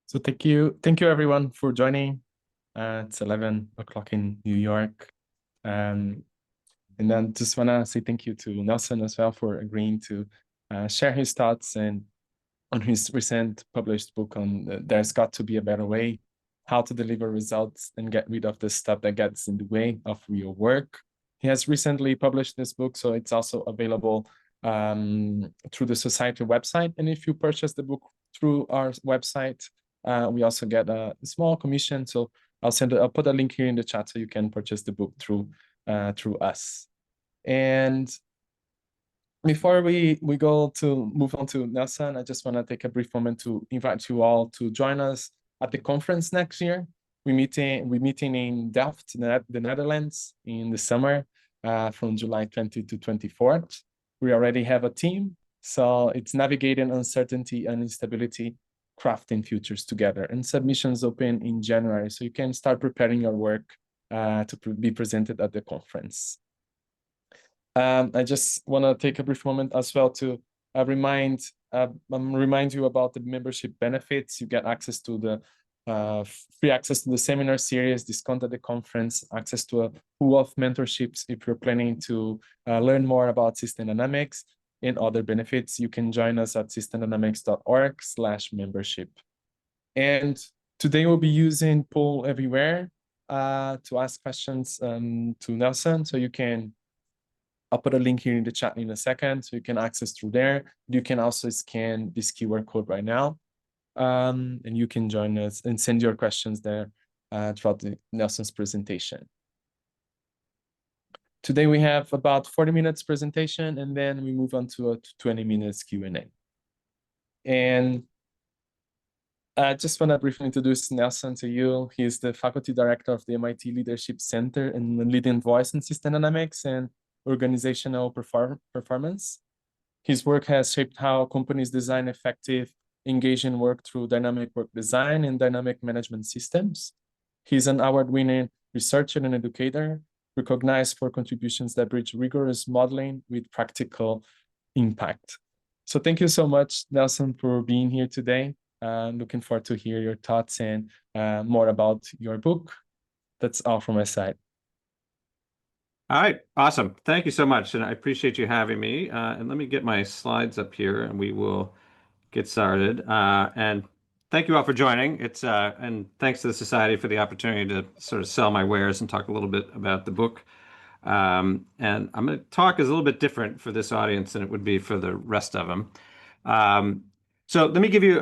So thank you everyone for joining. It's 11 o'clock in New York. Um, and then just wanna say thank you to Nelson as well for agreeing to share his thoughts and on his recent published book on There's Got to Be a Better Way, how to deliver results and get rid of the stuff that gets in the way of real work. He has recently published this book, so it's also available through the Society website. And if you purchase the book through our website, we also get a small commission. So I'll put a link here in the chat so you can purchase the book through us. And before we go to move on to Nelson, I just want to take a brief moment to invite you all to join us at the conference next year. We're meeting in Delft, the Netherlands, in the summer from July 20 to 24th. We already have a team, so it's navigating uncertainty and instability, crafting futures together. And submissions open in January, so you can start preparing your work to be presented at the conference. I just want to take a brief moment as well to remind you about the membership benefits. You get access to the free access to the seminar series, discount at the conference, access to a pool of mentorships if you're planning to learn more about system dynamics, and other benefits. You can join us at systemdynamics.org/membership. And today we'll be using Poll Everywhere to ask questions to Nelson. So I'll put a link here in the chat in a second, so you can access through there. You can also scan this QR code right now, and you can join us and send your questions there throughout Nelson's presentation. Today we have about 40 minutes presentation, and then we move on to a 20 minutes Q&A. And I just want to briefly introduce Nelson to you. He is the faculty director of the MIT Leadership Center and the leading voice in system dynamics and organizational performance. His work has shaped how companies design effective, engaging work through dynamic work design and dynamic management systems. He's an award-winning researcher and educator, recognized for contributions that bridge rigorous modeling with practical impact. So thank you so much, Nelson, for being here today. Looking forward to hear your thoughts and more about your book. That's all from my side. All right, awesome. Thank you so much, and I appreciate you having me. And let me get my slides up here, and we will get started. And thank you all for joining. And thanks to the Society for the opportunity to sort of sell my wares and talk a little bit about the book. And I'm going to talk is a little bit different for this audience than it would be for the rest of them. So let me give you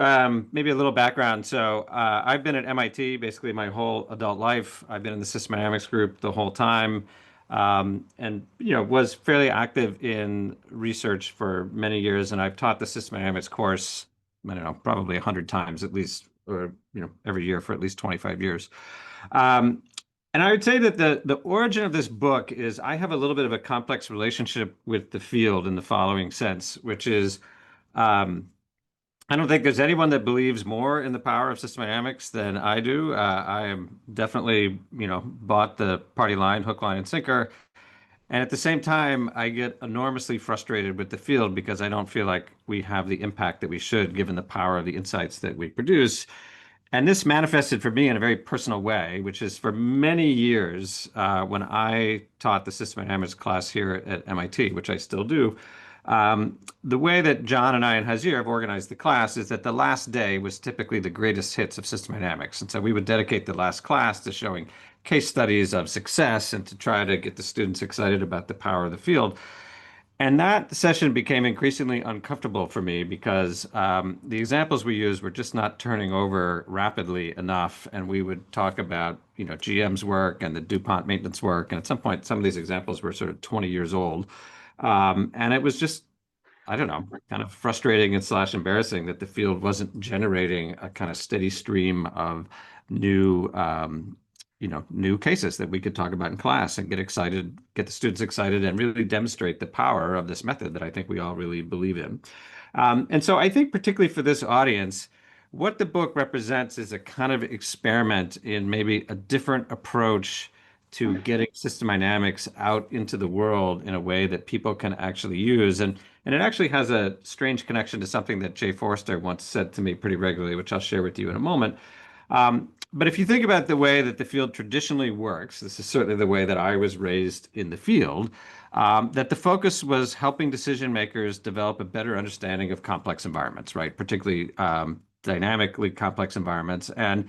maybe a little background. So I've been at MIT basically my whole adult life. I've been in the system dynamics group the whole time. And was fairly active in research for many years, and I've taught the system dynamics course, I don't know, probably 100 times at least, or every year for at least 25 years. And I would say that the origin of this book is I have a little bit of a complex relationship with the field in the following sense, which is I don't think there's anyone that believes more in the power of system dynamics than I do. I am definitely, bought the party line, hook, line, and sinker. And at the same time, I get enormously frustrated with the field because I don't feel like we have the impact that we should, given the power of the insights that we produce. And this manifested for me in a very personal way, which is for many years when I taught the system dynamics class here at MIT, which I still do. The way that John and I and Hazir have organized the class is that the last day was typically the greatest hits of system dynamics. And so we would dedicate the last class to showing case studies of success and to try to get the students excited about the power of the field. And that session became increasingly uncomfortable for me because the examples we used were just not turning over rapidly enough. And we would talk about, GM's work and the DuPont maintenance work. And at some point, some of these examples were sort of 20 years old. And it was just, I don't know, kind of frustrating and / embarrassing that the field wasn't generating a kind of steady stream of new, new cases that we could talk about in class and get excited, get the students excited and really demonstrate the power of this method that I think we all really believe in. And so I think particularly for this audience, what the book represents is a kind of experiment in maybe a different approach to getting system dynamics out into the world in a way that people can actually use. And it actually has a strange connection to something that Jay Forster once said to me pretty regularly, which I'll share with you in a moment. But if you think about the way that the field traditionally works, this is certainly the way that I was raised in the field, that the focus was helping decision makers develop a better understanding of complex environments, right? Particularly dynamically complex environments. And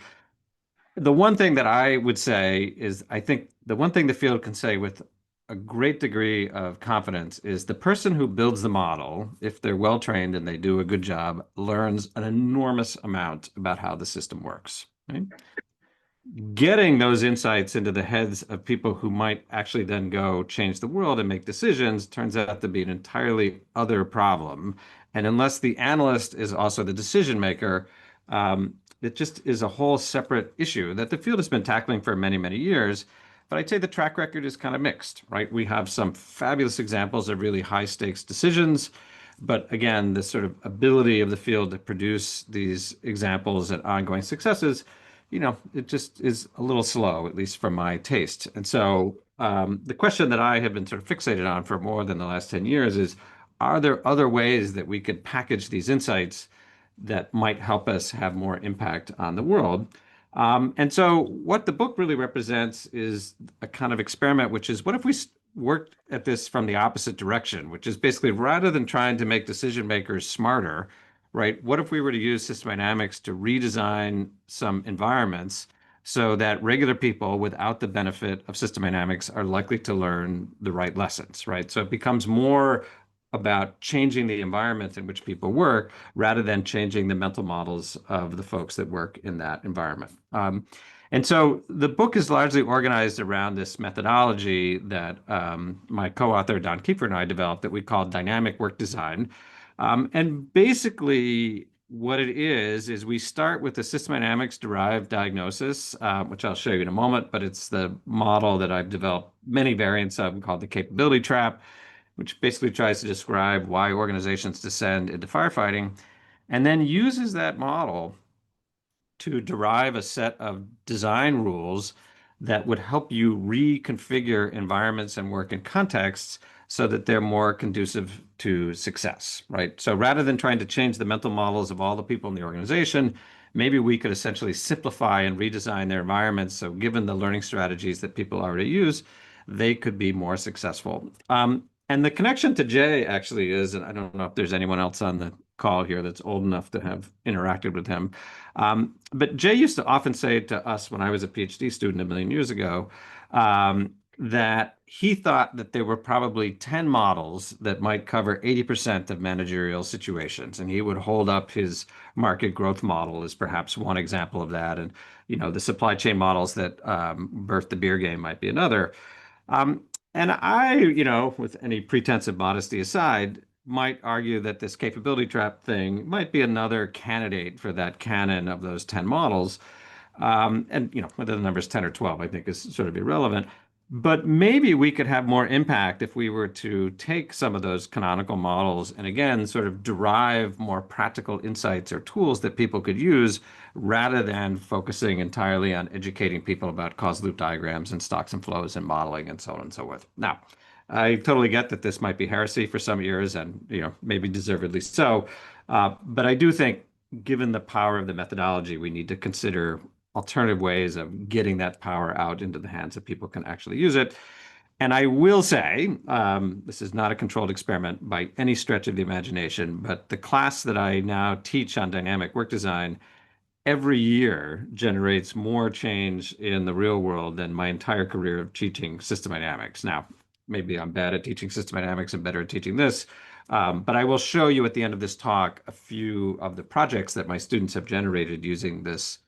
the one thing that I would say is I think the one thing the field can say with a great degree of confidence is the person who builds the model, if they're well trained and they do a good job, learns an enormous amount about how the system works, right? Getting those insights into the heads of people who might actually then go change the world and make decisions turns out to be an entirely other problem. And unless the analyst is also the decision maker, it just is a whole separate issue that the field has been tackling for many, many years. But I'd say the track record is kind of mixed, right? We have some fabulous examples of really high stakes decisions. But again, the sort of ability of the field to produce these examples and ongoing successes, it just is a little slow, at least for my taste. And so the question that I have been sort of fixated on for more than the last 10 years is, are there other ways that we could package these insights that might help us have more impact on the world? And so what the book really represents is a kind of experiment, which is what if we worked at this from the opposite direction, which is basically rather than trying to make decision makers smarter, right? What if we were to use system dynamics to redesign some environments so that regular people without the benefit of system dynamics are likely to learn the right lessons, right? So it becomes more about changing the environment in which people work rather than changing the mental models of the folks that work in that environment. And so the book is largely organized around this methodology that my co-author Don Kiefer and I developed that we call dynamic work design. And basically, what it is we start with the system dynamics derived diagnosis, which I'll show you in a moment, but it's the model that I've developed many variants of called the capability trap, which basically tries to describe why organizations descend into firefighting, and then uses that model to derive a set of design rules that would help you reconfigure environments and work in contexts so that they're more conducive to success, right? So rather than trying to change the mental models of all the people in the organization, maybe we could essentially simplify and redesign their environments. So given the learning strategies that people already use, they could be more successful. And the connection to Jay actually is, and I don't know if there's anyone else on the call here that's old enough to have interacted with him. But Jay used to often say to us when I was a PhD student a million years ago, that he thought that there were probably 10 models that might cover 80% of managerial situations. And he would hold up his market growth model as perhaps one example of that. And, the supply chain models that birthed the beer game might be another. And I, with any pretense of modesty aside, might argue that this capability trap thing might be another candidate for that canon of those 10 models. And whether the number is 10 or 12, I think is sort of irrelevant. But maybe we could have more impact if we were to take some of those canonical models and again, sort of derive more practical insights or tools that people could use rather than focusing entirely on educating people about closed loop diagrams and stocks and flows and modeling and so on and so forth. Now, I totally get that this might be heresy for some ears and, maybe deservedly so. But I do think given the power of the methodology, we need to consider alternative ways of getting that power out into the hands of people who can actually use it. And I will say, this is not a controlled experiment by any stretch of the imagination, but the class that I now teach on dynamic work design every year generates more change in the real world than my entire career of teaching system dynamics. Now, maybe I'm bad at teaching system dynamics and better at teaching this, but I will show you at the end of this talk a few of the projects that my students have generated using this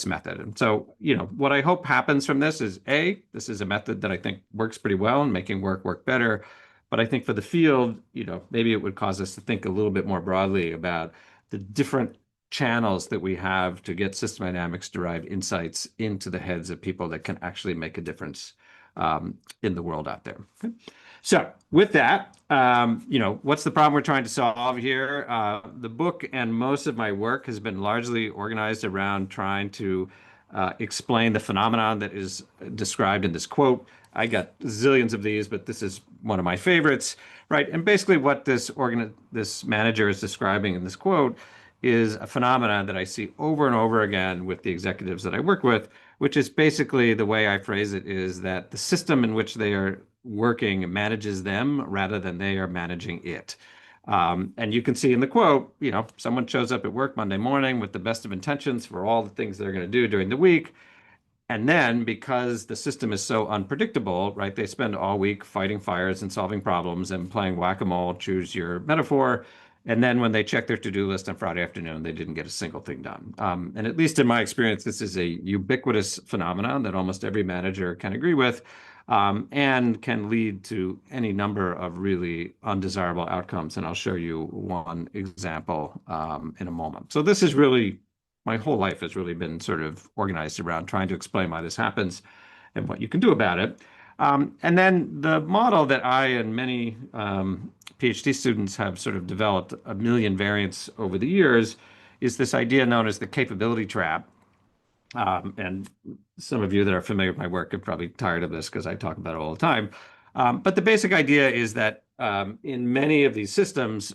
method. And so, what I hope happens from this is this is a method that I think works pretty well in making work better. But I think for the field, maybe it would cause us to think a little bit more broadly about the different channels that we have to get system dynamics derived insights into the heads of people that can actually make a difference in the world out there. Okay? So with that, what's the problem we're trying to solve here? The book and most of my work has been largely organized around trying to explain the phenomenon that is described in this quote. I got zillions of these, but this is one of my favorites, right? And basically, what this manager is describing in this quote is a phenomenon that I see over and over again with the executives that I work with, which is basically the way I phrase it is that the system in which they are working manages them rather than they are managing it. And you can see in the quote, someone shows up at work Monday morning with the best of intentions for all the things they're going to do during the week. And then because the system is so unpredictable, right, they spend all week fighting fires and solving problems and playing whack-a-mole, choose your metaphor. And then when they check their to-do list on Friday afternoon, they didn't get a single thing done. And at least in my experience, this is a ubiquitous phenomenon that almost every manager can agree with, and can lead to any number of really undesirable outcomes. And I'll show you one example in a moment. So this is really my whole life has really been sort of organized around trying to explain why this happens and what you can do about it. And then the model that I and many PhD students have sort of developed a million variants over the years is this idea known as the capability trap. And some of you that are familiar with my work are probably tired of this because I talk about it all the time. But the basic idea is that in many of these systems,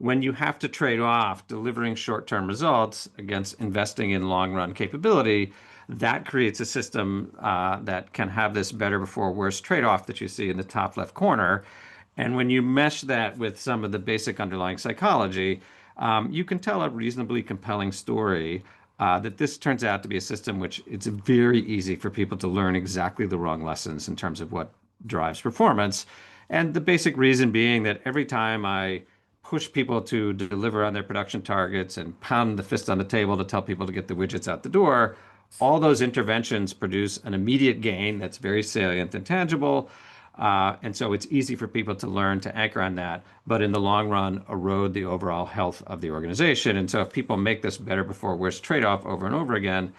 when you have to trade off delivering short-term results against investing in long-run capability, that creates a system that can have this better before worse trade-off that you see in the top left corner. And when you mesh that with some of the basic underlying psychology, you can tell a reasonably compelling story that this turns out to be a system which it's very easy for people to learn exactly the wrong lessons in terms of what drives performance. And the basic reason being that every time I push people to deliver on their production targets and pound the fist on the table to tell people to get the widgets out the door, all those interventions produce an immediate gain that's very salient and tangible. And so it's easy for people to learn to anchor on that, but in the long run, erode the overall health of the organization. And so if people make this better before worse trade-off over and over again,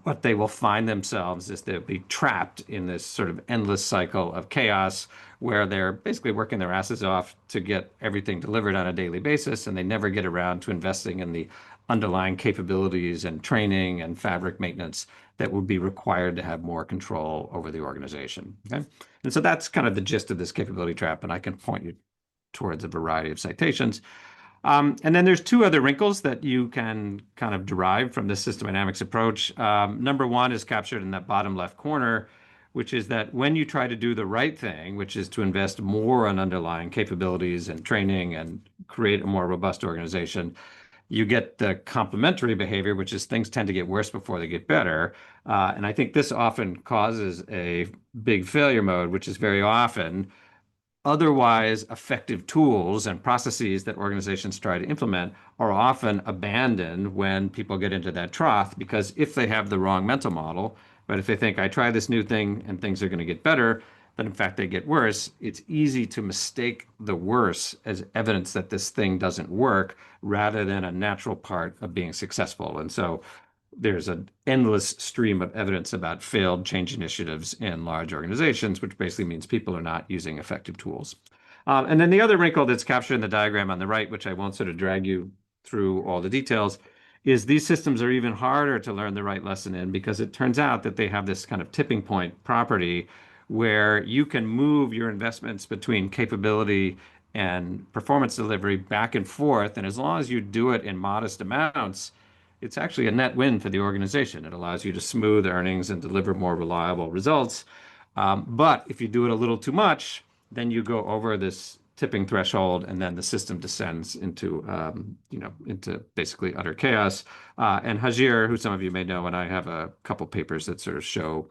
what they will find themselves is they'll be trapped in this sort of endless cycle of chaos where they're basically working their asses off to get everything delivered on a daily basis, and they never get around to investing in the underlying capabilities and training and fabric maintenance that would be required to have more control over the organization. Okay? And so that's kind of the gist of this capability trap, and I can point you towards a variety of citations. And then there's two other wrinkles that you can kind of derive from this system dynamics approach. Number one is captured in that bottom left corner, which is that when you try to do the right thing, which is to invest more on underlying capabilities and training and create a more robust organization, you get the complementary behavior, which is things tend to get worse before they get better. And I think this often causes a big failure mode, which is very often otherwise effective tools and processes that organizations try to implement are often abandoned when people get into that trough, because if they have the wrong mental model, but if they think I try this new thing and things are going to get better, but in fact they get worse, it's easy to mistake the worse as evidence that this thing doesn't work rather than a natural part of being successful. And so there's an endless stream of evidence about failed change initiatives in large organizations, which basically means people are not using effective tools. And then the other wrinkle that's captured in the diagram on the right, which I won't sort of drag you through all the details, is these systems are even harder to learn the right lesson in because it turns out that they have this kind of tipping point property where you can move your investments between capability and performance delivery back and forth. And as long as you do it in modest amounts, it's actually a net win for the organization. It allows you to smooth earnings and deliver more reliable results. But if you do it a little too much, then you go over this tipping threshold, and then the system descends into, into basically utter chaos. And Hajir, who some of you may know, and I have a couple papers that sort of show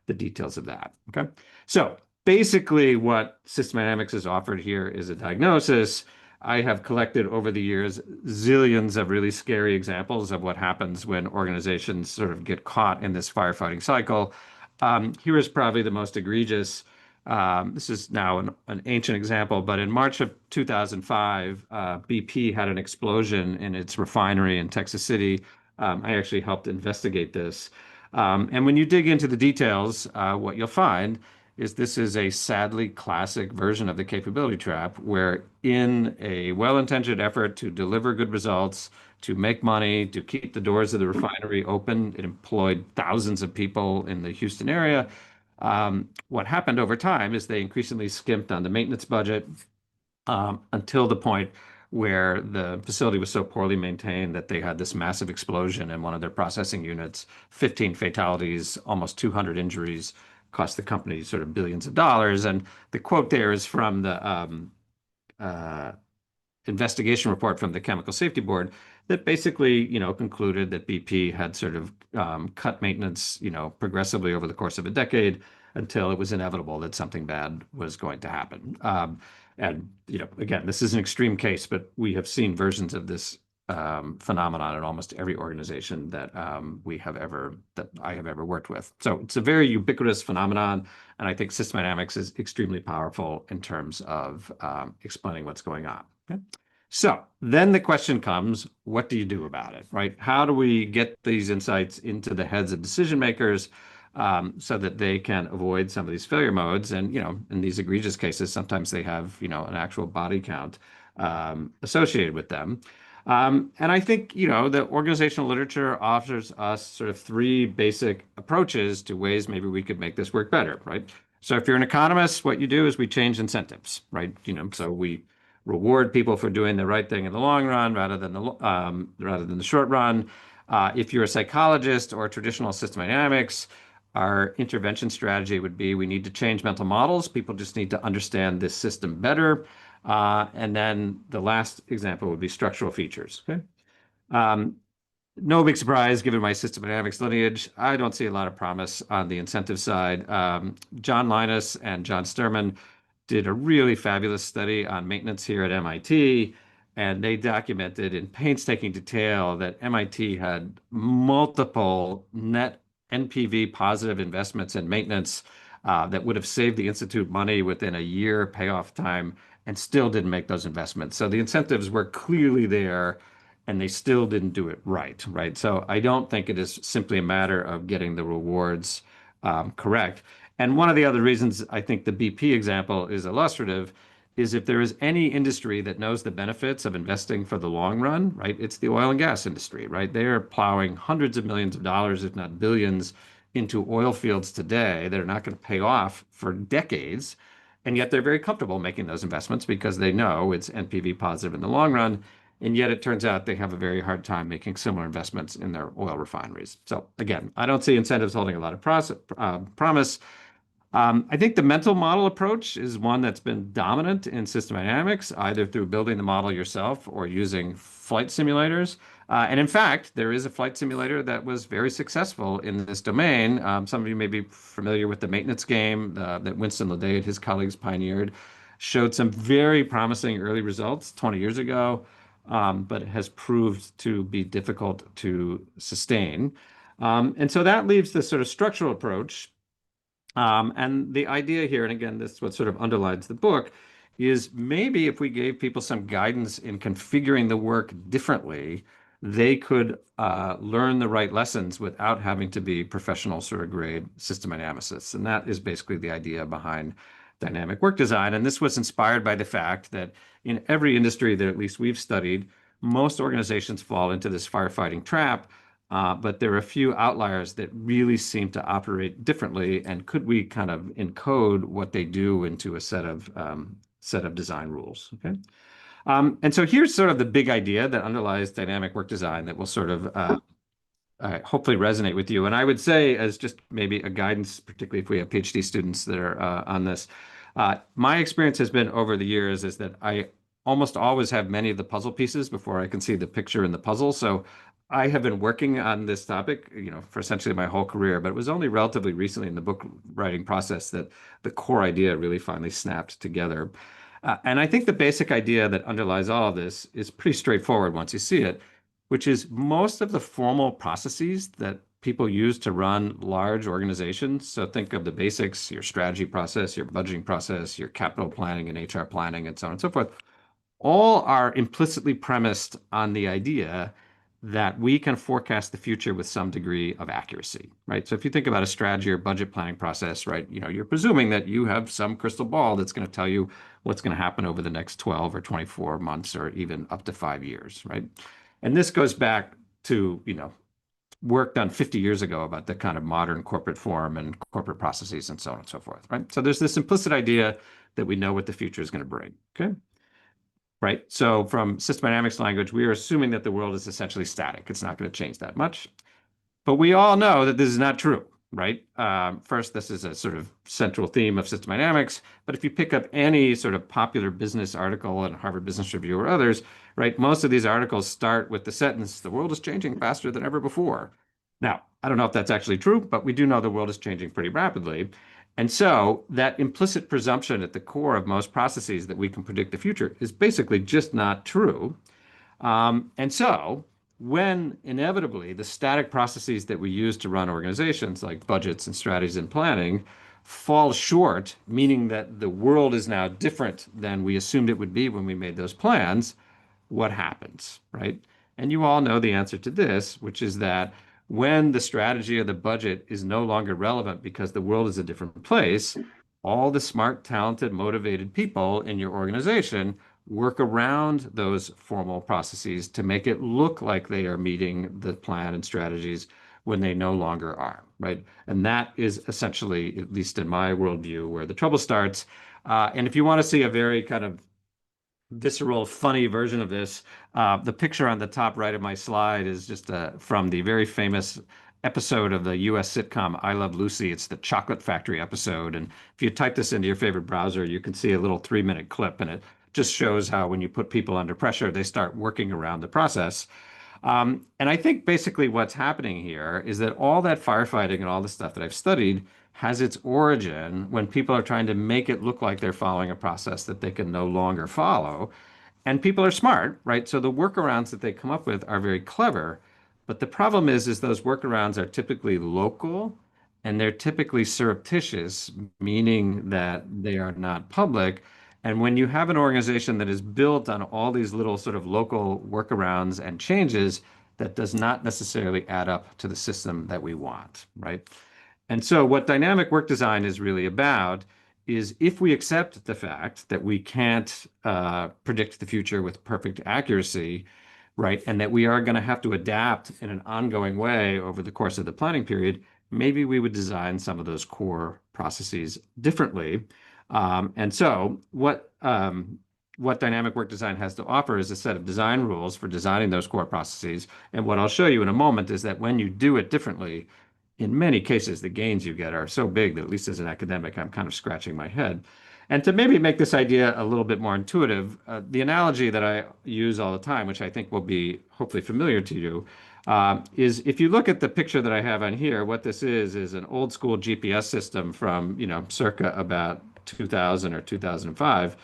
the details of that. Okay, so basically, what System Dynamics has offered here is a diagnosis. I have collected over the years zillions of really scary examples of what happens when organizations sort of get caught in this firefighting cycle. Here is probably the most egregious. This is now an ancient example, but in March of 2005, BP had an explosion in its refinery in Texas City. I actually helped investigate this. And when you dig into the details, what you'll find is this is a sadly classic version of the capability trap, where in a well-intentioned effort to deliver good results, to make money, to keep the doors of the refinery open. It employed thousands of people in the Houston area. What happened over time is they increasingly skimped on the maintenance budget until the point where the facility was so poorly maintained that they had this massive explosion in one of their processing units, 15 fatalities, almost 200 injuries, cost the company sort of billions of dollars. And the quote there is from the uh, investigation report from the Chemical Safety Board that basically, concluded that BP had sort of cut maintenance, progressively over the course of a decade until it was inevitable that something bad was going to happen. And again, this is an extreme case, but we have seen versions of this phenomenon in almost every organization that I have ever worked with. So it's a very ubiquitous phenomenon, and I think system dynamics is extremely powerful in terms of explaining what's going on. Okay? So then the question comes, what do you do about it, right? How do we get these insights into the heads of decision makers so that they can avoid some of these failure modes? And, in these egregious cases, sometimes they have, an actual body count associated with them. And I think, the organizational literature offers us sort of three basic approaches to ways maybe we could make this work better, right? So if you're an economist, what you do is we change incentives, right? So we reward people for doing the right thing in the long run rather than the short run. If you're a psychologist or traditional system dynamics, our intervention strategy would be we need to change mental models. People just need to understand this system better. And then the last example would be structural features. Okay. No big surprise, given my system dynamics lineage, I don't see a lot of promise on the incentive side. John Linus and John Sterman did a really fabulous study on maintenance here at MIT, and they documented in painstaking detail that MIT had multiple net NPV positive investments in maintenance that would have saved the institute money within a year payoff time and still didn't make those investments. So the incentives were clearly there and they still didn't do it right, right? So I don't think it is simply a matter of getting the rewards correct. And one of the other reasons I think the BP example is illustrative is if there is any industry that knows the benefits of investing for the long run, right? It's the oil and gas industry, right? They are plowing hundreds of millions of dollars, if not billions, into oil fields today that are not going to pay off for decades. And yet they're very comfortable making those investments because they know it's NPV positive in the long run. And yet it turns out they have a very hard time making similar investments in their oil refineries. So again, I don't see incentives holding a lot of promise. I think the mental model approach is one that's been dominant in system dynamics, either through building the model yourself or using flight simulators. And in fact, there is a flight simulator that was very successful in this domain. Some of you may be familiar with the maintenance game that Winston Ledet and his colleagues pioneered. Showed some very promising early results 20 years ago, but it has proved to be difficult to sustain. And so that leaves the sort of structural approach. And the idea here, and again, this is what sort of underlines the book, is maybe if we gave people some guidance in configuring the work differently, they could learn the right lessons without having to be professional sort of grade system dynamicists. And that is basically the idea behind dynamic work design. And this was inspired by the fact that in every industry that at least we've studied, most organizations fall into this firefighting trap. But there are a few outliers that really seem to operate differently. And could we kind of encode what they do into a set of design rules? Okay. And so here's sort of the big idea that underlies dynamic work design that will sort of hopefully resonate with you. And I would say, as just maybe a guidance, particularly if we have PhD students that are on this, my experience has been over the years is that I almost always have many of the puzzle pieces before I can see the picture in the puzzle. So I have been working on this topic, for essentially my whole career, but it was only relatively recently in the book writing process that the core idea really finally snapped together. And I think the basic idea that underlies all of this is pretty straightforward once you see it, which is most of the formal processes that people use to run large organizations. So think of the basics, your strategy process, your budgeting process, your capital planning and HR planning, and so on and so forth. All are implicitly premised on the idea that we can forecast the future with some degree of accuracy, right? So if you think about a strategy or budget planning process, right, you're presuming that you have some crystal ball that's going to tell you what's going to happen over the next 12 or 24 months or even up to 5 years, right? And this goes back to, work done 50 years ago about the kind of modern corporate form and corporate processes and so on and so forth, right? So there's this implicit idea that we know what the future is going to bring, okay? Right. So from system dynamics language, we are assuming that the world is essentially static. It's not going to change that much. But we all know that this is not true, right? First, this is a sort of central theme of system dynamics. But if you pick up any sort of popular business article in Harvard Business Review or others, right, most of these articles start with the sentence, "The world is changing faster than ever before." Now, I don't know if that's actually true, but we do know the world is changing pretty rapidly. And so that implicit presumption at the core of most processes that we can predict the future is basically just not true. And so when inevitably the static processes that we use to run organizations like budgets and strategies and planning fall short, meaning that the world is now different than we assumed it would be when we made those plans, what happens, right? And you all know the answer to this, which is that when the strategy or the budget is no longer relevant because the world is a different place, all the smart, talented, motivated people in your organization work around those formal processes to make it look like they are meeting the plan and strategies when they no longer are, right? And that is essentially, at least in my worldview, where the trouble starts. And if you want to see a very kind of visceral, funny version of this. The picture on the top right of my slide is just from the very famous episode of the US sitcom I Love Lucy. It's the Chocolate Factory episode. And if you type this into your favorite browser, you can see a little 3-minute clip, and it just shows how when you put people under pressure, they start working around the process. And I think basically what's happening here is that all that firefighting and all the stuff that I've studied has its origin when people are trying to make it look like they're following a process that they can no longer follow. And people are smart, right? So the workarounds that they come up with are very clever. But the problem is those workarounds are typically local and they're typically surreptitious, meaning that they are not public. And when you have an organization that is built on all these little sort of local workarounds and changes, that does not necessarily add up to the system that we want, right? And so what dynamic work design is really about is if we accept the fact that we can't predict the future with perfect accuracy, right, and that we are going to have to adapt in an ongoing way over the course of the planning period, maybe we would design some of those core processes differently. And so what dynamic work design has to offer is a set of design rules for designing those core processes. And what I'll show you in a moment is that when you do it differently, in many cases, the gains you get are so big that at least as an academic, I'm kind of scratching my head. And to maybe make this idea a little bit more intuitive, the analogy that I use all the time, which I think will be hopefully familiar to you, is if you look at the picture that I have on here, what this is an old school GPS system from, circa about 2000 or 2005.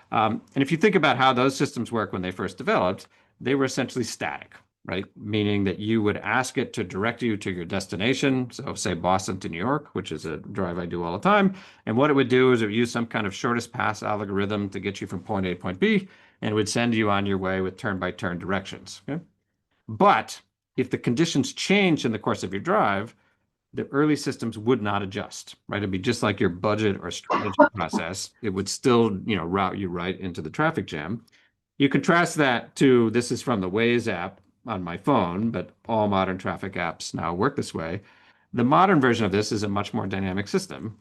And if you think about how those systems work when they first developed, they were essentially static, right? Meaning that you would ask it to direct you to your destination. So say Boston to New York, which is a drive I do all the time. And what it would do is it would use some kind of shortest path algorithm to get you from point A to point B, and it would send you on your way with turn-by-turn directions. Okay? But if the conditions change in the course of your drive, the early systems would not adjust, right? It'd be just like your budget or strategy process. It would still, route you right into the traffic jam. You contrast that to, this is from the Waze app on my phone, but all modern traffic apps now work this way. The modern version of this is a much more dynamic system,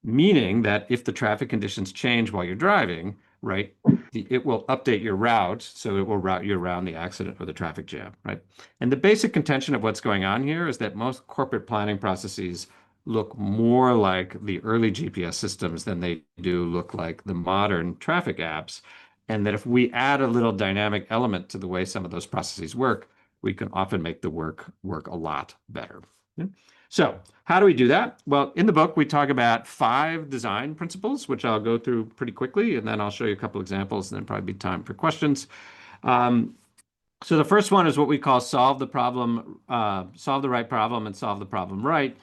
meaning that if the traffic conditions change while you're driving, right, it will update your route, so it will route you around the accident or the traffic jam, right? And the basic contention of what's going on here is that most corporate planning processes look more like the early GPS systems than they do look like the modern traffic apps. And that if we add a little dynamic element to the way some of those processes work, we can often make the work a lot better. Yeah? So how do we do that? Well, in the book, we talk about 5 design principles, which I'll go through pretty quickly, and then I'll show you a couple examples, and then probably be time for questions. So the first one is what we call solve the right problem and solve the problem right.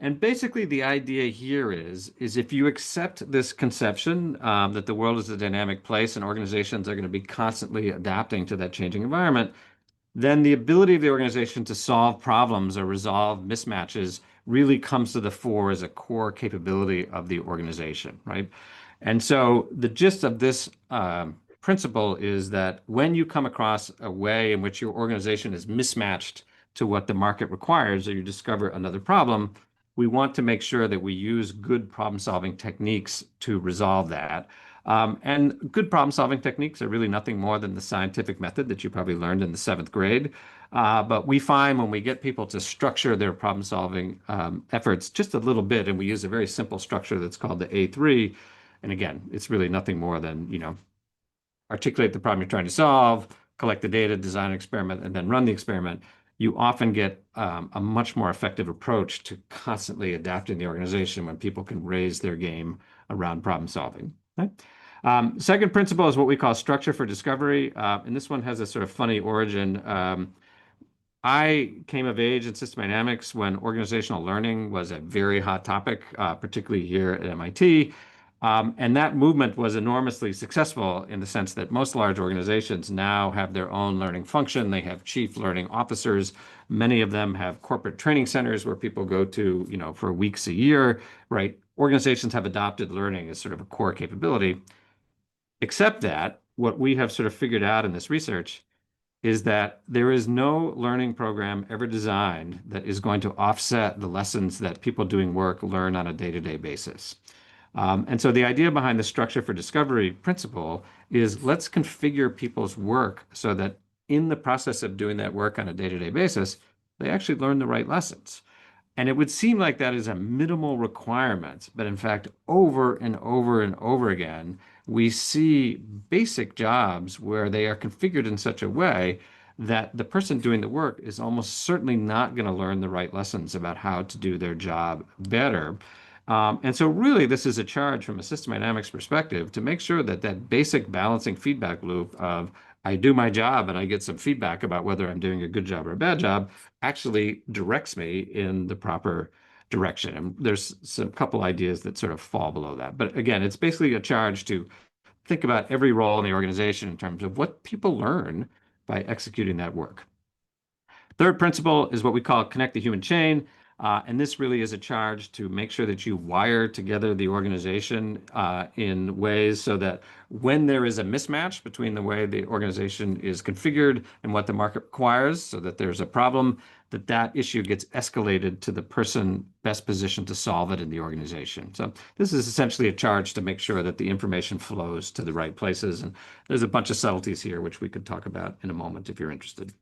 And basically the idea here is if you accept this conception that the world is a dynamic place and organizations are going to be constantly adapting to that changing environment, then the ability of the organization to solve problems or resolve mismatches really comes to the fore as a core capability of the organization, right? And so the gist of this principle is that when you come across a way in which your organization is mismatched to what the market requires, or you discover another problem, we want to make sure that we use good problem-solving techniques to resolve that. And good problem-solving techniques are really nothing more than the scientific method that you probably learned in the seventh grade. But we find when we get people to structure their problem-solving efforts just a little bit, and we use a very simple structure that's called the A3. And again, it's really nothing more than, articulate the problem you're trying to solve, collect the data, design an experiment, and then run the experiment. You often get a much more effective approach to constantly adapting the organization when people can raise their game around problem solving. Okay? Second principle is what we call structure for discovery. And this one has a sort of funny origin. I came of age in system dynamics when organizational learning was a very hot topic, particularly here at MIT. And that movement was enormously successful in the sense that most large organizations now have their own learning function. They have chief learning officers. Many of them have corporate training centers where people go to, for weeks a year, right? Organizations have adopted learning as sort of a core capability, except that what we have sort of figured out in this research is that there is no learning program ever designed that is going to offset the lessons that people doing work learn on a day-to-day basis. And so the idea behind the structure for discovery principle is let's configure people's work so that in the process of doing that work on a day-to-day basis, they actually learn the right lessons. And it would seem like that is a minimal requirement, but in fact, over and over and over again, we see basic jobs where they are configured in such a way that the person doing the work is almost certainly not going to learn the right lessons about how to do their job better. And so really, this is a charge from a system dynamics perspective to make sure that that basic balancing feedback loop of I do my job and I get some feedback about whether I'm doing a good job or a bad job actually directs me in the proper direction. And there's some couple ideas that sort of fall below that. But again, it's basically a charge to think about every role in the organization in terms of what people learn by executing that work. Third principle is what we call connect the human chain. And this really is a charge to make sure that you wire together the organization in ways so that when there is a mismatch between the way the organization is configured and what the market requires, so that there's a problem, that that issue gets escalated to the person best positioned to solve it in the organization. So this is essentially a charge to make sure that the information flows to the right places. And there's a bunch of subtleties here, which we could talk about in a moment if you're interested.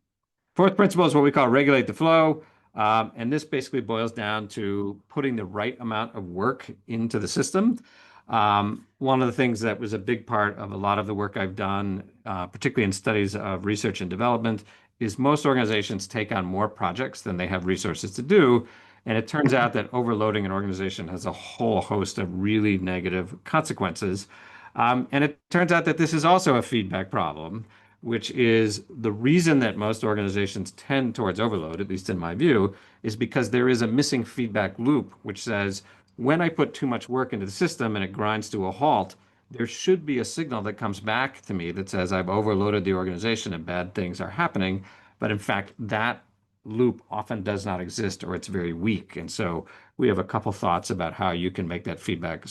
Fourth principle is what we call regulate the flow. And this basically boils down to putting the right amount of work into the system. One of the things that was a big part of a lot of the work I've done, particularly in studies of research and development, is most organizations take on more projects than they have resources to do. And it turns out that overloading an organization has a whole host of really negative consequences. And it turns out that this is also a feedback problem, which is the reason that most organizations tend towards overload, at least in my view, is because there is a missing feedback loop, which says when I put too much work into the system and it grinds to a halt, there should be a signal that comes back to me that says I've overloaded the organization and bad things are happening. But in fact, that loop often does not exist or it's very weak. And so we have a couple thoughts about how you can make that feedback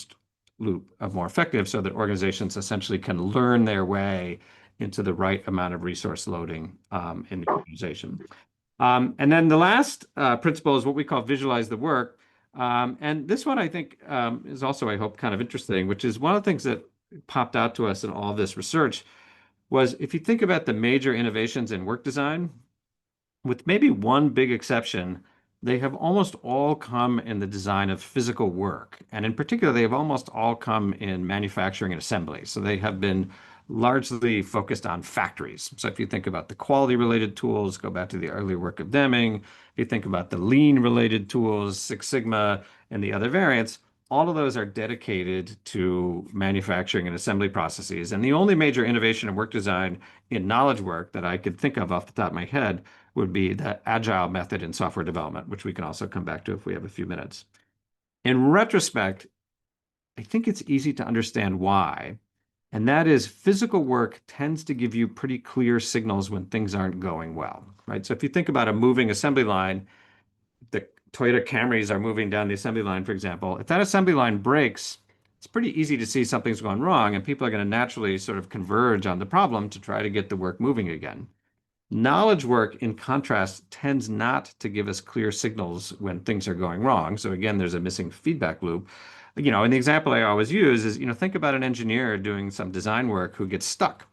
loop more effective so that organizations essentially can learn their way into the right amount of resource loading in the organization. And then the last principle is what we call visualize the work. And this one I think is also, I hope, kind of interesting, which is one of the things that popped out to us in all this research was if you think about the major innovations in work design, with maybe one big exception, they have almost all come in the design of physical work. And in particular, they have almost all come in manufacturing and assembly. So they have been largely focused on factories. So if you think about the quality related tools, go back to the earlier work of Deming. If you think about the lean related tools, Six Sigma, and the other variants, all of those are dedicated to manufacturing and assembly processes. And the only major innovation in work design in knowledge work that I could think of off the top of my head would be the agile method in software development, which we can also come back to if we have a few minutes. In retrospect, I think it's easy to understand why. And that is physical work tends to give you pretty clear signals when things aren't going well, right? So if you think about a moving assembly line, the Toyota Camrys are moving down the assembly line, for example. If that assembly line breaks, it's pretty easy to see something's gone wrong, and people are going to naturally sort of converge on the problem to try to get the work moving again. Knowledge work, in contrast, tends not to give us clear signals when things are going wrong. So again, there's a missing feedback loop. And the example I always use is, think about an engineer doing some design work who gets stuck,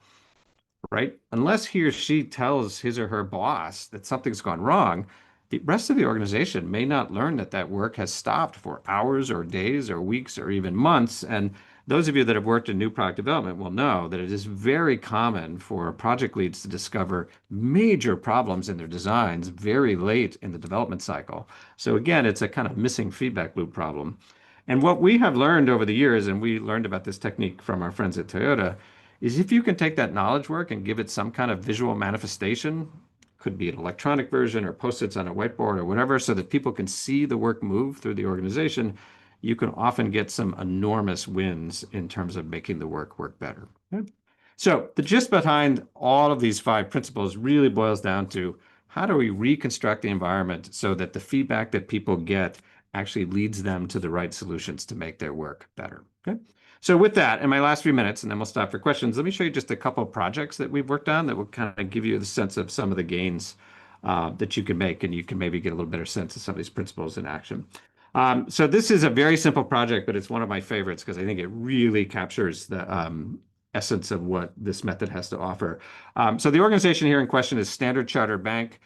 right? Unless he or she tells his or her boss that something's gone wrong, the rest of the organization may not learn that that work has stopped for hours or days or weeks or even months. And those of you that have worked in new product development will know that it is very common for project leads to discover major problems in their designs very late in the development cycle. So again, it's a kind of missing feedback loop problem. And what we have learned over the years, and we learned about this technique from our friends at Toyota, is if you can take that knowledge work and give it some kind of visual manifestation, could be an electronic version or post-its on a whiteboard or whatever, so that people can see the work move through the organization, you can often get some enormous wins in terms of making the work better. Okay? So the gist behind all of these 5 principles really boils down to how do we reconstruct the environment so that the feedback that people get actually leads them to the right solutions to make their work better. Okay? So with that, in my last few minutes, and then we'll stop for questions, let me show you just a couple of projects that we've worked on that will kind of give you the sense of some of the gains that you can make, and you can maybe get a little better sense of some of these principles in action. So this is a very simple project, but it's one of my favorites because I think it really captures the essence of what this method has to offer. So the organization here in question is Standard Chartered Bank.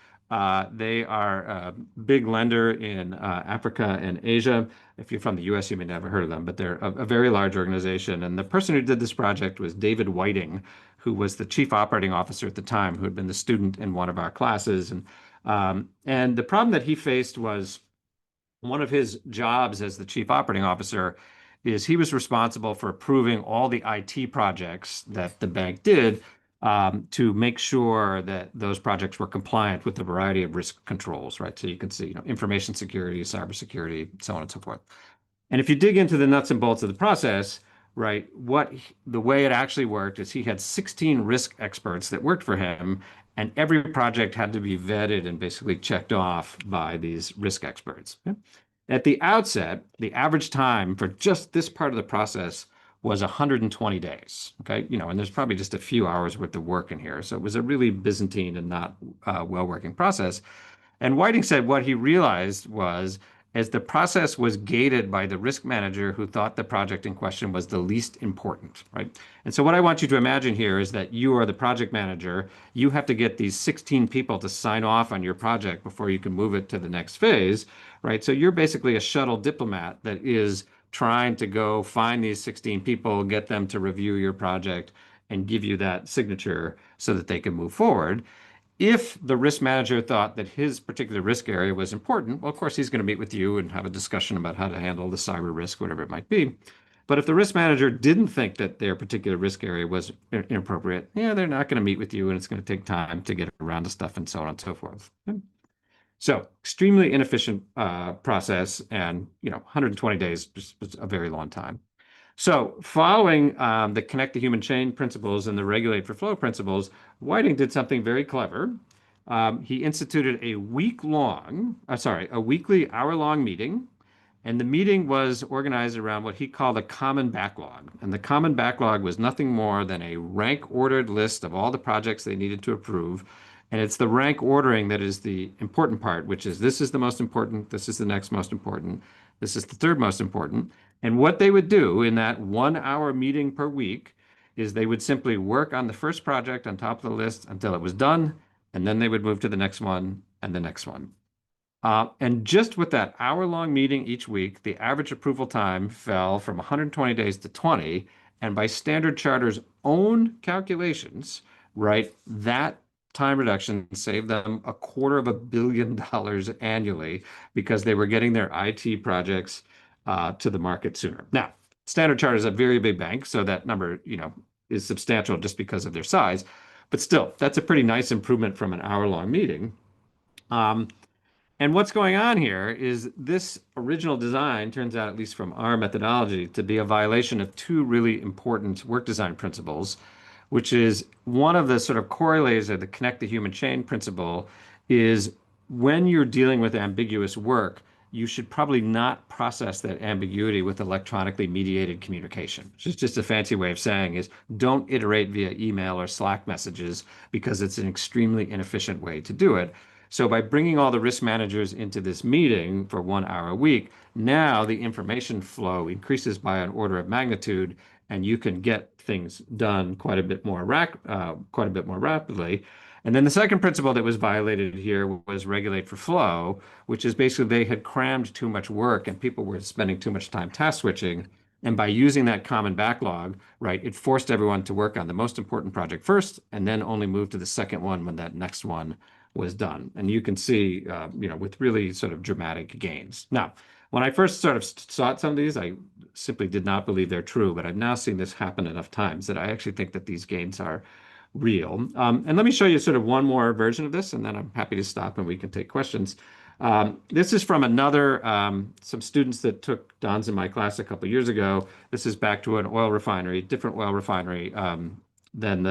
They are a big lender in Africa and Asia. If you're from the US, you may never heard of them, but they're a very large organization. And the person who did this project was David Whiting, who was the chief operating officer at the time, who had been the student in one of our classes. And the problem that he faced was one of his jobs as the chief operating officer is he was responsible for approving all the IT projects that the bank did to make sure that those projects were compliant with a variety of risk controls, right? So you can see, information security, cybersecurity, so on and so forth. And if you dig into the nuts and bolts of the process, right, the way it actually worked is he had 16 risk experts that worked for him, and every project had to be vetted and basically checked off by these risk experts. Okay? At the outset, the average time for just this part of the process was 120 days. Okay, and there's probably just a few hours worth of work in here. So it was a really Byzantine and not well-working process. And Whiting said what he realized was, as the process was gated by the risk manager who thought the project in question was the least important, right? And so what I want you to imagine here is that you are the project manager. You have to get these 16 people to sign off on your project before you can move it to the next phase, right? So you're basically a shuttle diplomat that is trying to go find these 16 people, get them to review your project, and give you that signature so that they can move forward. If the risk manager thought that his particular risk area was important, well, of course, he's going to meet with you and have a discussion about how to handle the cyber risk, whatever it might be. But if the risk manager didn't think that their particular risk area was inappropriate, yeah, they're not going to meet with you, and it's going to take time to get around to stuff and so on and so forth. So extremely inefficient process, and 120 days was a very long time. So following the connect the human chain principles and the regulate for flow principles, Whiting did something very clever. He instituted a weekly hour-long meeting, and the meeting was organized around what he called a common backlog. And the common backlog was nothing more than a rank-ordered list of all the projects they needed to approve. And it's the rank ordering that is the important part, which is this is the most important, this is the next most important, this is the third most important. And what they would do in that 1 hour meeting per week is they would simply work on the first project on top of the list until it was done, and then they would move to the next one and the next one. And just with that hour-long meeting each week, the average approval time fell from 120 days to 20. And by Standard Charter's own calculations, right, that time reduction saved them $250 million annually because they were getting their IT projects to the market sooner. Now, Standard Chartered is a very big bank, so that number, is substantial just because of their size. But still, that's a pretty nice improvement from an hour-long meeting. And what's going on here is this original design turns out, at least from our methodology, to be a violation of 2 really important work design principles, which is one of the sort of corollaries of the connect the human chain principle is when you're dealing with ambiguous work, you should probably not process that ambiguity with electronically mediated communication. Which is just a fancy way of saying is don't iterate via email or Slack messages because it's an extremely inefficient way to do it. So by bringing all the risk managers into this meeting for 1 hour a week, now the information flow increases by an order of magnitude, and you can get things done quite a bit more rapidly. And then the second principle that was violated here was regulate for flow, which is basically they had crammed too much work and people were spending too much time task switching. And by using that common backlog, right, it forced everyone to work on the most important project first and then only move to the second one when that next one was done. And you can see, with really sort of dramatic gains. Now, when I first sort of saw some of these, I simply did not believe they're true, but I've now seen this happen enough times that I actually think that these gains are real. And let me show you sort of one more version of this, and then I'm happy to stop and we can take questions. This is from some students that took Don's in my class a couple of years ago. This is back to an oil refinery, different oil refinery than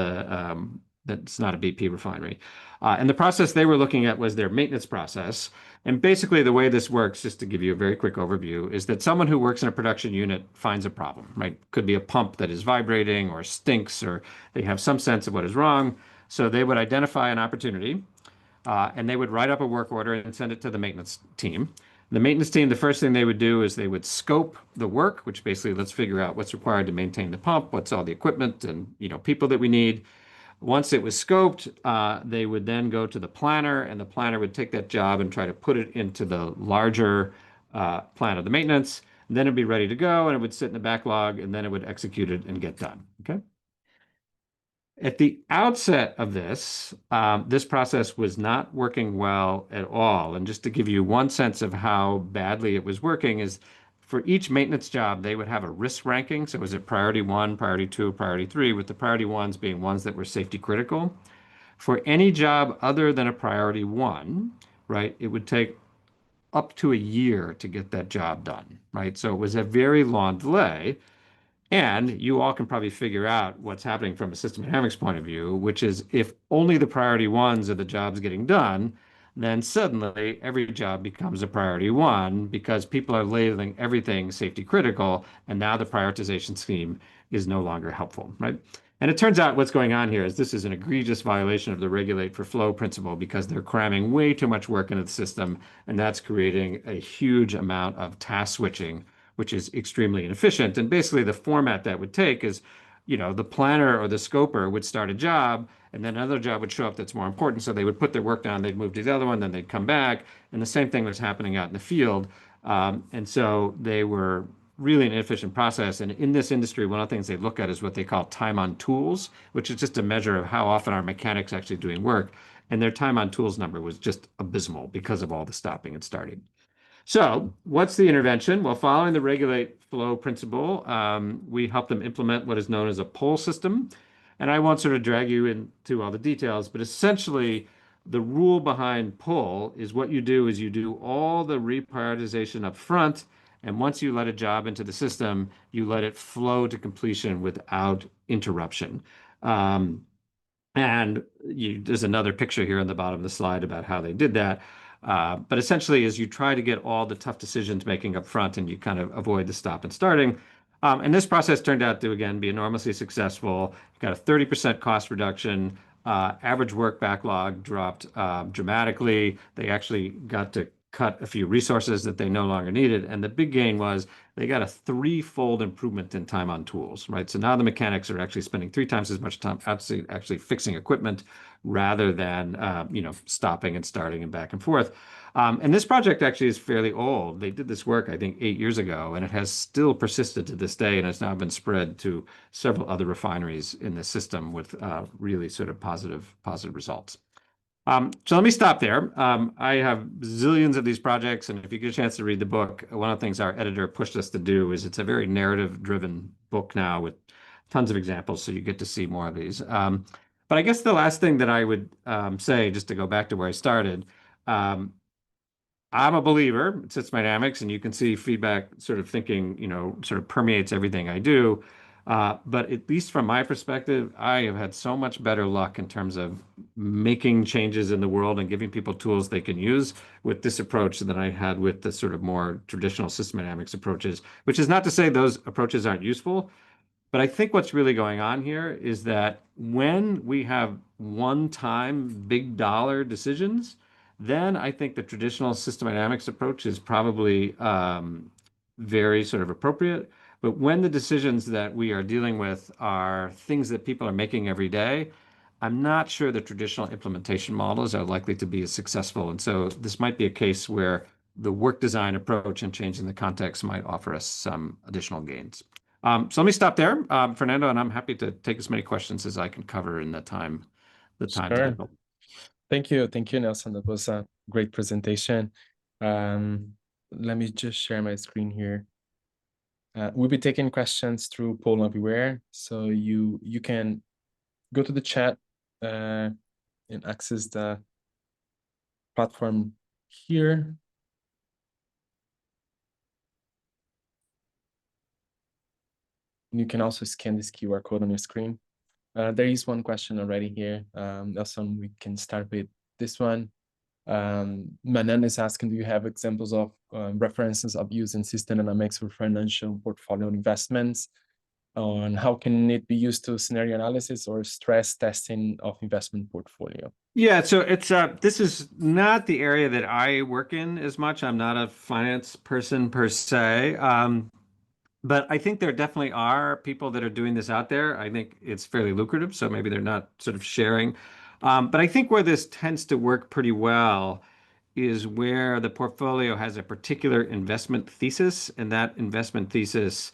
that's not a BP refinery. And the process they were looking at was their maintenance process. And basically, the way this works, just to give you a very quick overview, is that someone who works in a production unit finds a problem, right? Could be a pump that is vibrating or stinks, or they have some sense of what is wrong. So they would identify an opportunity, and they would write up a work order and send it to the maintenance team. The maintenance team, the first thing they would do is they would scope the work, which basically let's figure out what's required to maintain the pump, what's all the equipment and people that we need. Once it was scoped, they would then go to the planner, and the planner would take that job and try to put it into the larger plan of the maintenance. And then it'd be ready to go, and it would sit in the backlog, and then it would execute it and get done. Okay. At the outset of this, this process was not working well at all. And just to give you one sense of how badly it was working is for each maintenance job, they would have a risk ranking. So was it priority one, priority two, priority three, with the priority ones being ones that were safety critical. For any job other than a priority one, right, it would take up to a year to get that job done, right? So it was a very long delay. And you all can probably figure out what's happening from a system dynamics point of view, which is if only the priority ones are the jobs getting done, then suddenly every job becomes a priority one because people are labeling everything safety critical, and now the prioritization scheme is no longer helpful, right? And it turns out what's going on here is this is an egregious violation of the regulate for flow principle because they're cramming way too much work into the system, and that's creating a huge amount of task switching, which is extremely inefficient. And basically the format that would take is, the planner or the scoper would start a job and then another job would show up that's more important. So they would put their work down, they'd move to the other one, then they'd come back. And the same thing was happening out in the field. And so they were really an inefficient process. And in this industry, one of the things they look at is what they call time on tools, which is just a measure of how often are mechanics actually doing work. And their time on tools number was just abysmal because of all the stopping and starting. So what's the intervention? Well, following the regulate flow principle, we help them implement what is known as a pull system. And I won't sort of drag you into all the details, but essentially the rule behind pull is what you do is you do all the reprioritization up front. And once you let a job into the system, you let it flow to completion without interruption. And there's another picture here on the bottom of the slide about how they did that. But essentially, as you try to get all the tough decisions making up front and you kind of avoid the stop and starting. And this process turned out to, again, be enormously successful. You got a 30% cost reduction. Average work backlog dropped dramatically. They actually got to cut a few resources that they no longer needed. And the big gain was they got a threefold improvement in time on tools, right? So now the mechanics are actually spending 3 times as much time actually fixing equipment rather than stopping and starting and back and forth. And this project actually is fairly old. They did this work, I think, 8 years ago, and it has still persisted to this day, and it's now been spread to several other refineries in the system with really sort of positive results. So let me stop there. I have zillions of these projects, and if you get a chance to read the book, one of the things our editor pushed us to do is it's a very narrative-driven book now with tons of examples, so you get to see more of these. But I guess the last thing that I would say, just to go back to where I started, I'm a believer in system dynamics, and you can see feedback sort of thinking, sort of permeates everything I do. But at least from my perspective, I have had so much better luck in terms of making changes in the world and giving people tools they can use with this approach than I had with the sort of more traditional system dynamics approaches, which is not to say those approaches aren't useful. But I think what's really going on here is that when we have one-time big dollar decisions, then I think the traditional system dynamics approach is probably very sort of appropriate. But when the decisions that we are dealing with are things that people are making every day, I'm not sure the traditional implementation models are likely to be as successful. And so this might be a case where the work design approach and changing the context might offer us some additional gains. So let me stop there, Fernando, and I'm happy to take as many questions as I can cover in the time Sure. together. Thank you, Nelson. That was a great presentation. Let me just share my screen here. We'll be taking questions through poll everywhere, so you can go to the chat and access the platform here. You can also scan this QR code on your screen. There is one question already here. Nelson, we can start with this one. Manan is asking, do you have examples of references of using system dynamics for financial portfolio investments? On how can it be used to scenario analysis or stress testing of investment portfolio? Yeah, so it's this is not the area that I work in as much. I'm not a finance person per se. But I think there definitely are people that are doing this out there. I think it's fairly lucrative, so maybe they're not sort of sharing. But I think where this tends to work pretty well is where the portfolio has a particular investment thesis, and that investment thesis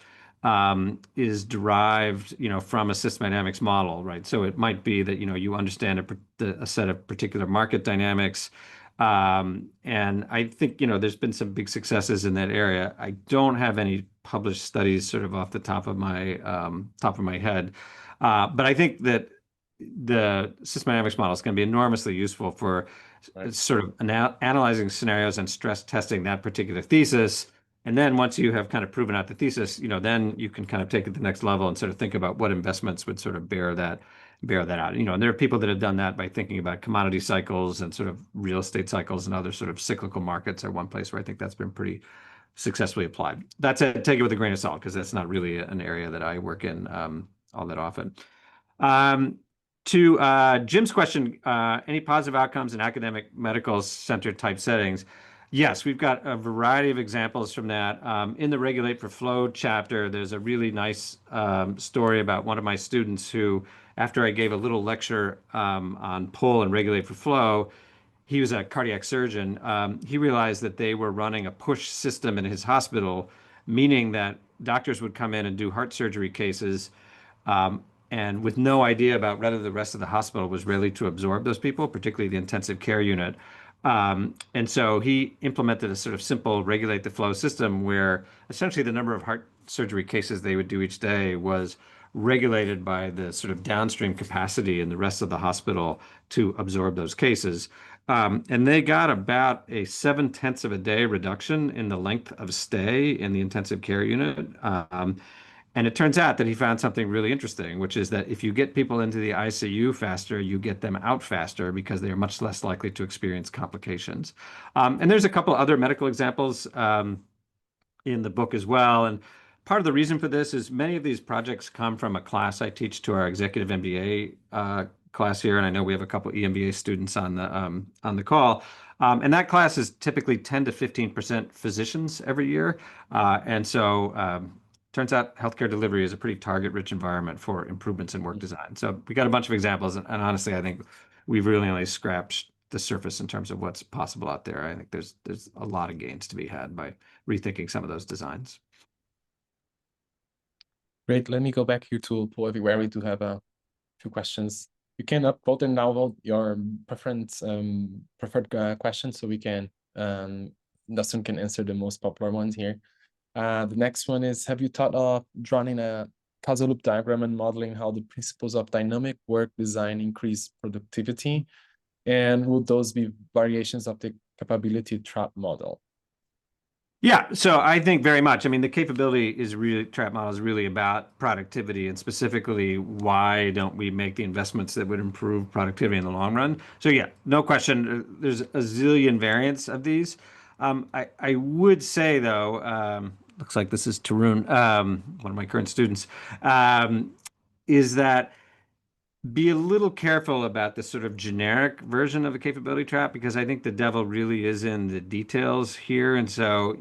is derived, from a system dynamics model, right? So it might be that, you understand a set of particular market dynamics. And I think, there's been some big successes in that area. I don't have any published studies sort of off the top of my head. But I think that the system dynamics model is going to be enormously useful for sort of analyzing scenarios and stress testing that particular thesis. And then once you have kind of proven out the thesis, then you can kind of take it to the next level and sort of think about what investments would sort of bear that out. And there are people that have done that by thinking about commodity cycles and sort of real estate cycles and other sort of cyclical markets are one place where I think that's been pretty successfully applied. That said, take it with a grain of salt because that's not really an area that I work in all that often. To Jim's question, any positive outcomes in academic medical center type settings? Yes, we've got a variety of examples from that. In the Regulate for Flow chapter, there's a really nice story about one of my students who, after I gave a little lecture on pull and Regulate for Flow, he was a cardiac surgeon. He realized that they were running a push system in his hospital, meaning that doctors would come in and do heart surgery cases and with no idea about whether the rest of the hospital was ready to absorb those people, particularly the intensive care unit. And so he implemented a sort of simple regulate the flow system where essentially the number of heart surgery cases they would do each day was regulated by the sort of downstream capacity in the rest of the hospital to absorb those cases. And they got about a 7/10 of a day reduction in the length of stay in the intensive care unit. And it turns out that he found something really interesting, which is that if you get people into the ICU faster, you get them out faster because they are much less likely to experience complications. And there's a couple other medical examples in the book as well. And part of the reason for this is many of these projects come from a class I teach to our executive MBA class here, and I know we have a couple EMBA students on the call. And that class is typically 10 to 15% physicians every year. And so turns out healthcare delivery is a pretty target-rich environment for improvements in work design. So we got a bunch of examples, and honestly, I think we've really only scratched the surface in terms of what's possible out there. I think there's a lot of gains to be had by rethinking some of those designs. Great. Let me go back here to poll everywhere. We do have a few questions. You can upvote and downvote your preferred questions so we can Dustin can answer the most popular ones here. The next one is, have you thought of drawing a causal loop diagram and modeling how the principles of dynamic work design increase productivity? And would those be variations of the capability trap model? Yeah, so I think very much. I mean, the capability is really, trap model is really about productivity and specifically why don't we make the investments that would improve productivity in the long run? So yeah, no question. There's a zillion variants of these. I would say though, looks like this is Tarun, one of my current students, um, is that be a little careful about this sort of generic version of a capability trap because I think the devil really is in the details here. And so,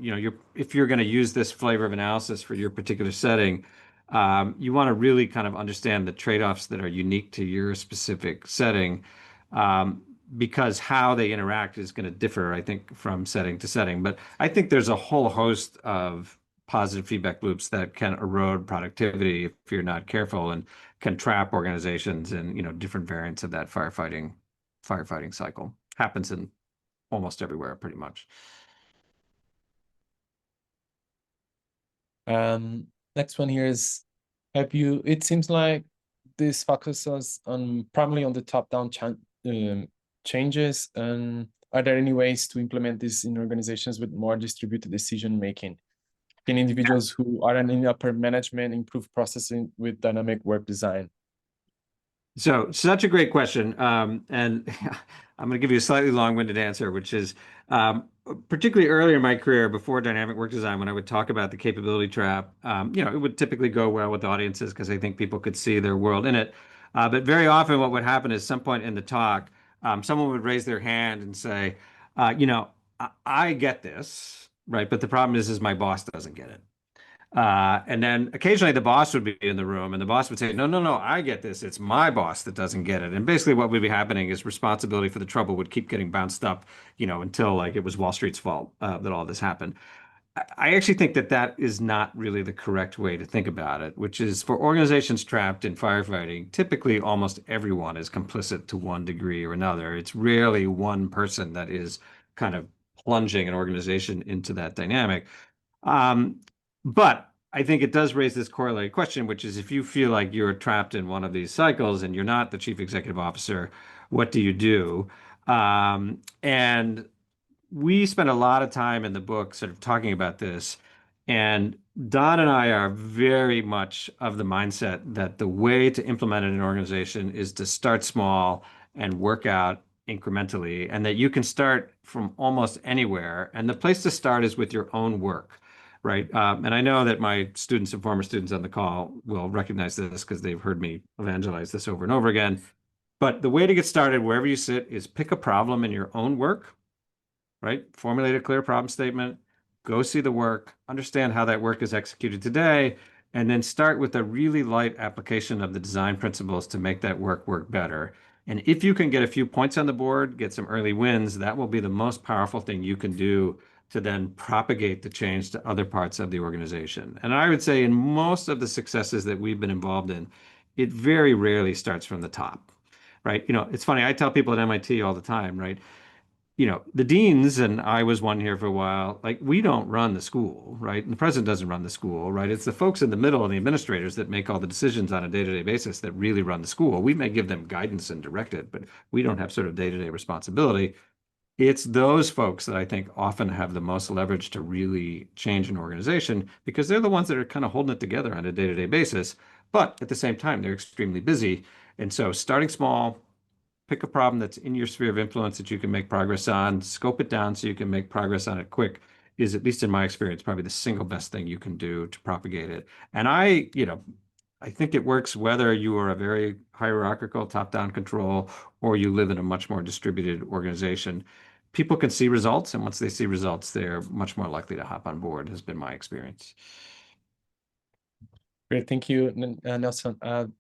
if you're going to use this flavor of analysis for your particular setting, you want to really kind of understand the trade-offs that are unique to your specific setting, because how they interact is going to differ, I think, from setting to setting. But I think there's a whole host of positive feedback loops that can erode productivity if you're not careful. And can trap organizations in, different variants of that firefighting cycle. Happens in almost everywhere, pretty much. Next one here is, it seems like this focuses on primarily on the top-down changes. And are there any ways to implement this in organizations with more distributed decision making? Can individuals who are in upper management improve processing with dynamic work design? So, such a great question. And I'm going to give you a slightly long-winded answer, which is particularly early in my career, before dynamic work design, when I would talk about the capability trap, it would typically go well with audiences because I think people could see their world in it. But very often, what would happen is some point in the talk, someone would raise their hand and say, I get this, right? But the problem is my boss doesn't get it. And then occasionally the boss would be in the room and the boss would say, no, no, no, I get this. It's my boss that doesn't get it. And basically what would be happening is responsibility for the trouble would keep getting bounced up, until like it was Wall Street's fault that all this happened. I actually think that that is not really the correct way to think about it, which is for organizations trapped in firefighting, typically almost everyone is complicit to one degree or another. It's rarely one person that is kind of plunging an organization into that dynamic. Um, but I think it does raise this corollary question, which is if you feel like you're trapped in one of these cycles and you're not the chief executive officer, what do you do? And we spend a lot of time in the book sort of talking about this. And Don and I are very much of the mindset that the way to implement it in an organization is to start small and work out incrementally, and that you can start from almost anywhere. And the place to start is with your own work, right? And I know that my students and former students on the call will recognize this because they've heard me evangelize this over and over again. But the way to get started wherever you sit is pick a problem in your own work, right? Formulate a clear problem statement, go see the work, understand how that work is executed today, and then start with a really light application of the design principles to make that work better. And if you can get a few points on the board, get some early wins, that will be the most powerful thing you can do to then propagate the change to other parts of the organization. And I would say in most of the successes that we've been involved in, it very rarely starts from the top, right? It's funny, I tell people at MIT all the time, right? The deans, and I was one here for a while, like we don't run the school, right? And the president doesn't run the school, right? It's the folks in the middle and the administrators that make all the decisions on a day-to-day basis that really run the school. We may give them guidance and direct it, but we don't have sort of day-to-day responsibility. It's those folks that I think often have the most leverage to really change an organization because they're the ones that are kind of holding it together on a day-to-day basis. But at the same time, they're extremely busy. And so starting small, pick a problem that's in your sphere of influence that you can make progress on, scope it down so you can make progress on it quick is, at least in my experience, probably the single best thing you can do to propagate it. And I think it works whether you are a very hierarchical top-down control or you live in a much more distributed organization. People can see results, and once they see results, they're much more likely to hop on board, has been my experience. Great, thank you, Nelson.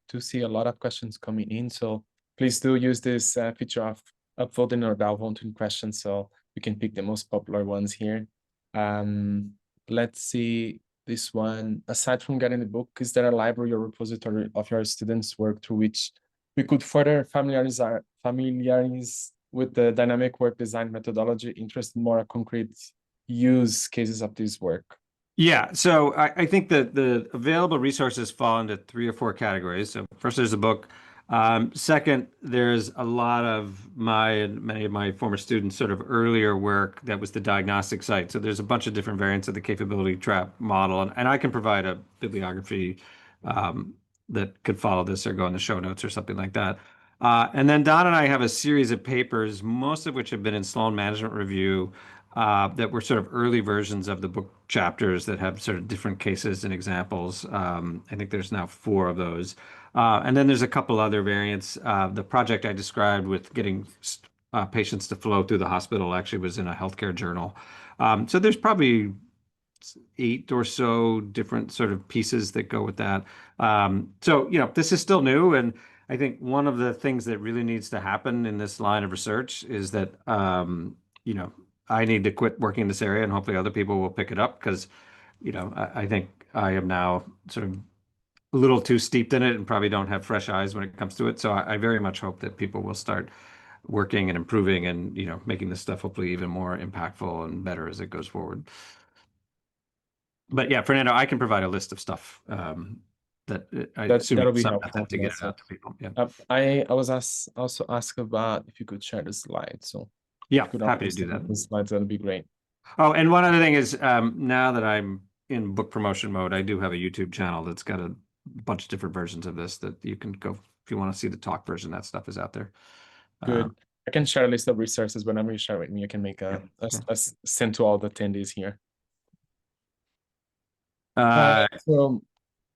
Do see a lot of questions coming in, so please do use this feature of upvoting or downvoting questions so we can pick the most popular ones here. Let's see this one. Aside from getting the book, is there a library or repository of your students' work through which we could further familiarize with the dynamic work design methodology, interested in more concrete use cases of this work? Yeah, so I think that the available resources fall into three or four categories. So first, there's a book. Second, there's a lot of my and many of my former students sort of earlier work that was the diagnostic site. So there's a bunch of different variants of the capability trap model, and I can provide a bibliography um, that could follow this or go in the show notes or something like that. And then Don and I have a series of papers, most of which have been in Sloan Management Review, that were sort of early versions of the book chapters that have sort of different cases and examples. I think there's now four of those. And then there's a couple other variants. The project I described with getting patients to flow through the hospital actually was in a healthcare journal. So there's probably eight or so different sort of pieces that go with that. So, this is still new. And I think one of the things that really needs to happen in this line of research is that, you know, I need to quit working in this area and hopefully other people will pick it up because, I think I am now sort of a little too steeped in it and probably don't have fresh eyes when it comes to it. So I very much hope that people will start working and improving and, making this stuff hopefully even more impactful and better as it goes forward. But yeah, Fernando, I can provide a list of stuff that I assume That'll be some helpful. method to get it Also, out to people. Yeah. I was also asked about if you could share the slides. So if Yeah, you could happy to upload do some that. of the slides, that'd be great. Oh, and one other thing is now that I'm in book promotion mode, I do have a YouTube channel that's got a bunch of different versions of this that you can go if you want to see the talk version. That stuff is out there. Good. I can share a list of resources whenever you share with me. I can make Yeah. a send to all the attendees here. Uh, So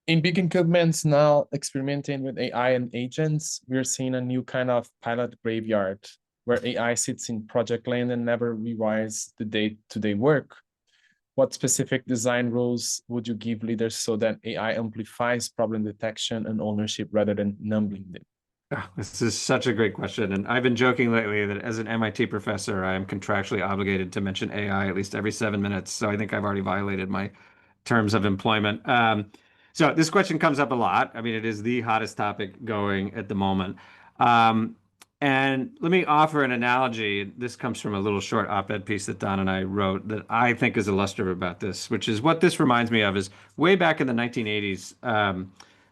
in big incumbents now experimenting with AI and agents, we're seeing a new kind of pilot graveyard where AI sits in project land and never rewires the day-to-day work. What specific design rules would you give leaders so that AI amplifies problem detection and ownership rather than numbing them? This is such a great question. And I've been joking lately that as an MIT professor, I am contractually obligated to mention AI at least every 7 minutes. So I think I've already violated my terms of employment. So this question comes up a lot. I mean, it is the hottest topic going at the moment. Um, and let me offer an analogy. This comes from a little short op-ed piece that Don and I wrote that I think is illustrative about this, which is what this reminds me of is way back in the 1980s.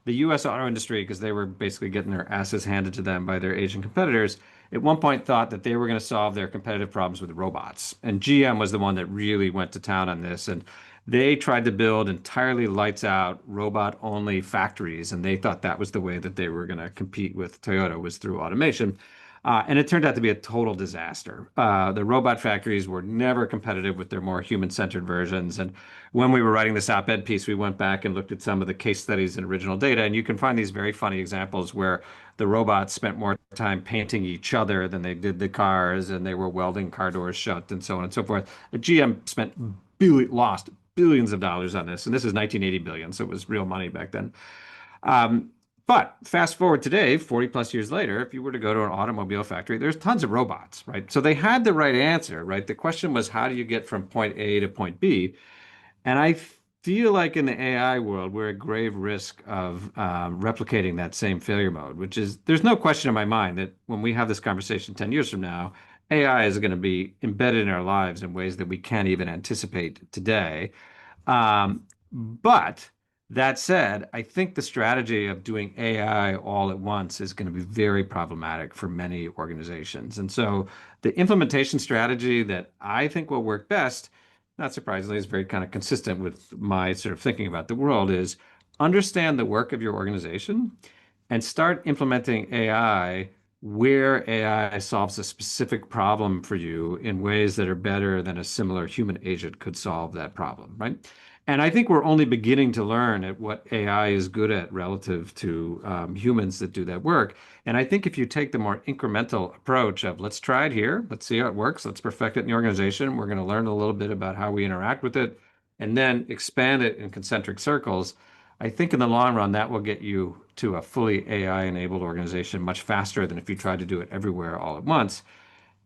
The US auto industry, because they were basically getting their asses handed to them by their Asian competitors, at one point thought that they were going to solve their competitive problems with robots. And GM was the one that really went to town on this. And they tried to build entirely lights out, robot only factories. And they thought that was the way that they were going to compete with Toyota was through automation. And it turned out to be a total disaster. The robot factories were never competitive with their more human-centered versions. And when we were writing this op-ed piece, we went back and looked at some of the case studies and original data, and you can find these very funny examples where the robots spent more time painting each other than they did the cars, and they were welding car doors shut, and so on and so forth. GM lost billions of dollars on this, and this is 1980 billion, so it was real money back then. Um, but fast forward today, 40 plus years later, if you were to go to an automobile factory, there's tons of robots, right? So they had the right answer, right? The question was, how do you get from point A to point B? And I feel like in the AI world, we're at grave risk of replicating that same failure mode, which is there's no question in my mind that when we have this conversation 10 years from now, AI is going to be embedded in our lives in ways that we can't even anticipate today. But that said, I think the strategy of doing AI all at once is going to be very problematic for many organizations. And so the implementation strategy that I think will work best, not surprisingly, is very kind of consistent with my sort of thinking about the world, is understand the work of your organization and start implementing AI where AI solves a specific problem for you in ways that are better than a similar human agent could solve that problem, right? And I think we're only beginning to learn at what AI is good at relative to humans that do that work. And I think if you take the more incremental approach of let's try it here, let's see how it works, let's perfect it in the organization, we're going to learn a little bit about how we interact with it, and then expand it in concentric circles. I think in the long run, that will get you to a fully AI-enabled organization much faster than if you tried to do it everywhere all at once.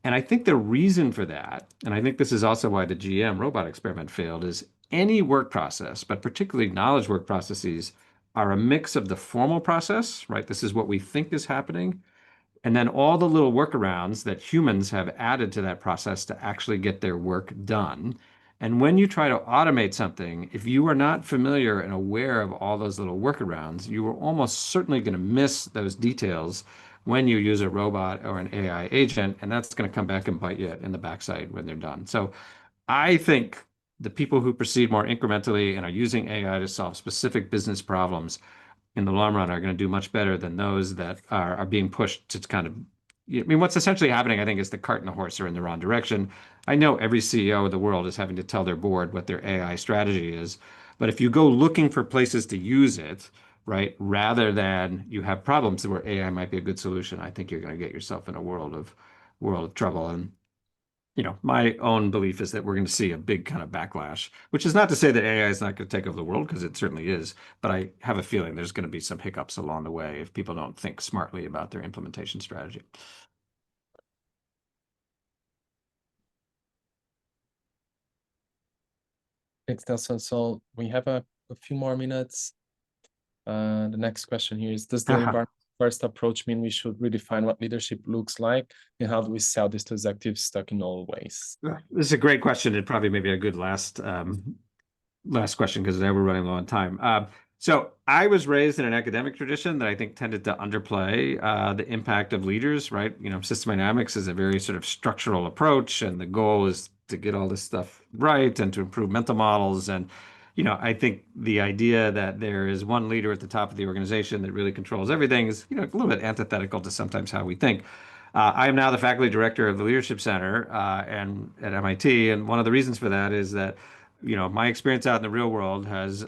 And I think the reason for that, and I think this is also why the GM robot experiment failed, is any work process, but particularly knowledge work processes, are a mix of the formal process, right? This is what we think is happening, and then all the little workarounds that humans have added to that process to actually get their work done. And when you try to automate something, if you are not familiar and aware of all those little workarounds, you are almost certainly going to miss those details when you use a robot or an AI agent, and that's going to come back and bite you in the backside when they're done. So I think the people who proceed more incrementally and are using AI to solve specific business problems in the long run are going to do much better than those that are being pushed to kind of, I mean, what's essentially happening, I think, is the cart and the horse are in the wrong direction. I know every CEO of the world is having to tell their board what their AI strategy is, but if you go looking for places to use it, right, rather than you have problems where AI might be a good solution, I think you're going to get yourself in a world of trouble. And my own belief is that we're going to see a big kind of backlash, which is not to say that AI is not going to take over the world, because it certainly is. But I have a feeling there's going to be some hiccups along the way if people don't think smartly about their implementation strategy. Thanks, Nelson. So we have a few more minutes. The next question here is, does the environment first approach mean we should redefine what leadership looks like, and how do we sell this to executives stuck in old ways? This is a great question. It probably maybe a good last question, because now we're running low on time. So I was raised in an academic tradition that I think tended to underplay the impact of leaders, right? System dynamics is a very sort of structural approach, and the goal is to get all this stuff right and to improve mental models. And I think the idea that there is one leader at the top of the organization that really controls everything is, a little bit antithetical to sometimes how we think. I am now the faculty director of the Leadership Center and at MIT, and one of the reasons for that is that my experience out in the real world has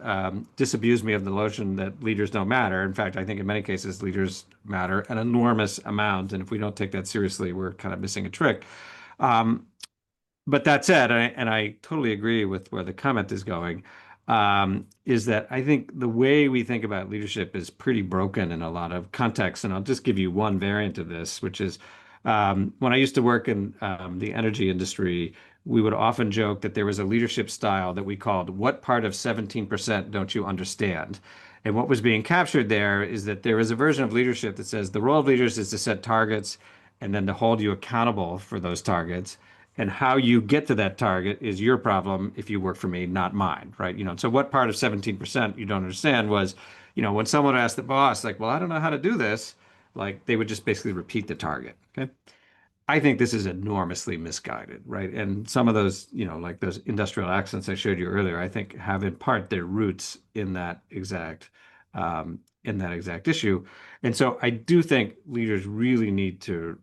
disabused me of the notion that leaders don't matter. In fact, I think in many cases leaders matter an enormous amount, and if we don't take that seriously, we're kind of missing a trick. But that said, and I totally agree with where the comment is going, is that I think the way we think about leadership is pretty broken in a lot of contexts. And I'll just give you one variant of this, which is when I used to work in the energy industry, we would often joke that there was a leadership style that we called, "What part of 17% don't you understand?" And what was being captured there is that there is a version of leadership that says the role of leaders is to set targets and then to hold you accountable for those targets. And how you get to that target is your problem if you work for me, not mine, right? So what part of 17% you don't understand was, when someone asked the boss, like, "Well, I don't know how to do this," like they would just basically repeat the target. Okay. I think this is enormously misguided, right? And some of those, like those industrial accents I showed you earlier, I think have in part their roots in that exact issue. And so I do think leaders really need to,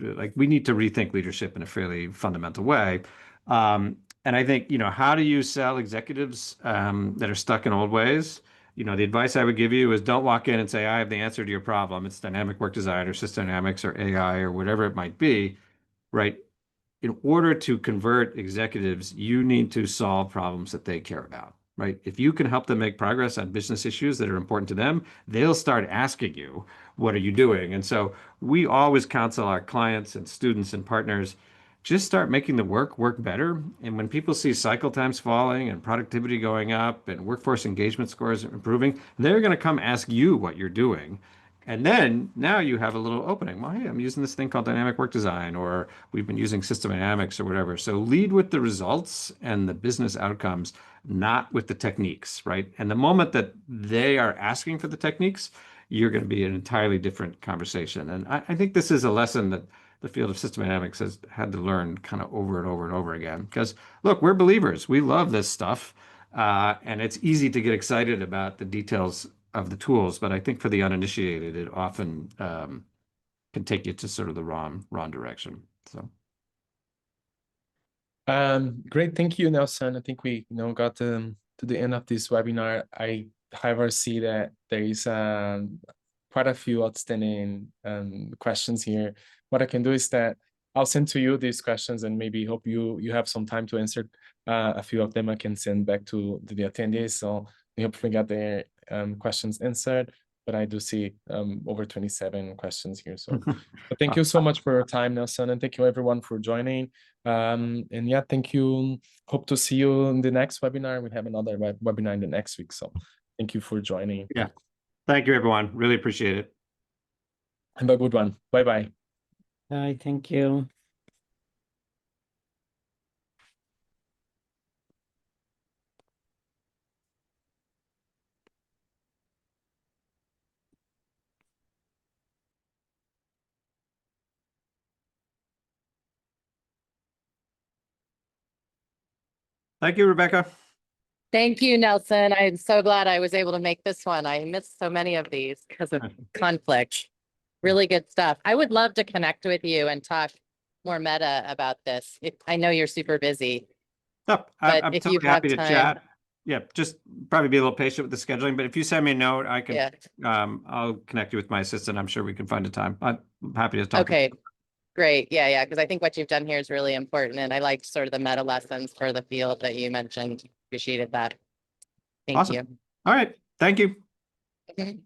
like, we need to rethink leadership in a fairly fundamental way. And I think, how do you sell executives that are stuck in old ways? The advice I would give you is don't walk in and say, "I have the answer to your problem. It's dynamic work design or system dynamics or AI or whatever it might be," right? In order to convert executives, you need to solve problems that they care about, right? If you can help them make progress on business issues that are important to them, they'll start asking you, "What are you doing?" And so we always counsel our clients and students and partners, just start making the work better. And when people see cycle times falling and productivity going up and workforce engagement scores improving, they're going to come ask you what you're doing. And then now you have a little opening. Well, hey, I'm using this thing called dynamic work design, or we've been using system dynamics or whatever. So lead with the results and the business outcomes, not with the techniques, right? And the moment that they are asking for the techniques, you're going to be an entirely different conversation. And I think this is a lesson that the field of system dynamics has had to learn kind of over and over and over again. Because look, we're believers. We love this stuff. And it's easy to get excited about the details of the tools, but I think for the uninitiated, it often can take you to sort of the wrong direction. So, Great, thank you, Nelson. I think we got to the end of this webinar. I however see that there is quite a few outstanding questions here. What I can do is that I'll send to you these questions, and maybe hope you have some time to answer a few of them. I can send back to the attendees, so we hope we got their questions answered. But I do see over 27 questions here. So but thank you so much for your time, Nelson, and thank you everyone for joining. And yeah, thank you. Hope to see you in the next webinar. We have another webinar in the next week. So thank you for joining. yeah. Thank you, everyone. Really appreciate it. Have a good one. Bye-bye. Bye, thank you. Thank you, Rebecca. Thank you, Nelson. I'm so glad I was able to make this one. I missed so many of these because of conflict. Really good stuff. I would love to connect with you and talk more meta about this. I know you're super busy. Yep, But I'm if you totally happy to have time- chat. Yeah, just probably be a little patient with the scheduling, but if you send me a note, I can, I'll connect you with my assistant. I'm sure we can find a time. I'm happy to talk. Okay, great. Yeah. Because I think what you've done here is really important. And I liked sort of the meta lessons for the field that you mentioned. Appreciated that. Thank Awesome. you. All right. Thank you. Okay.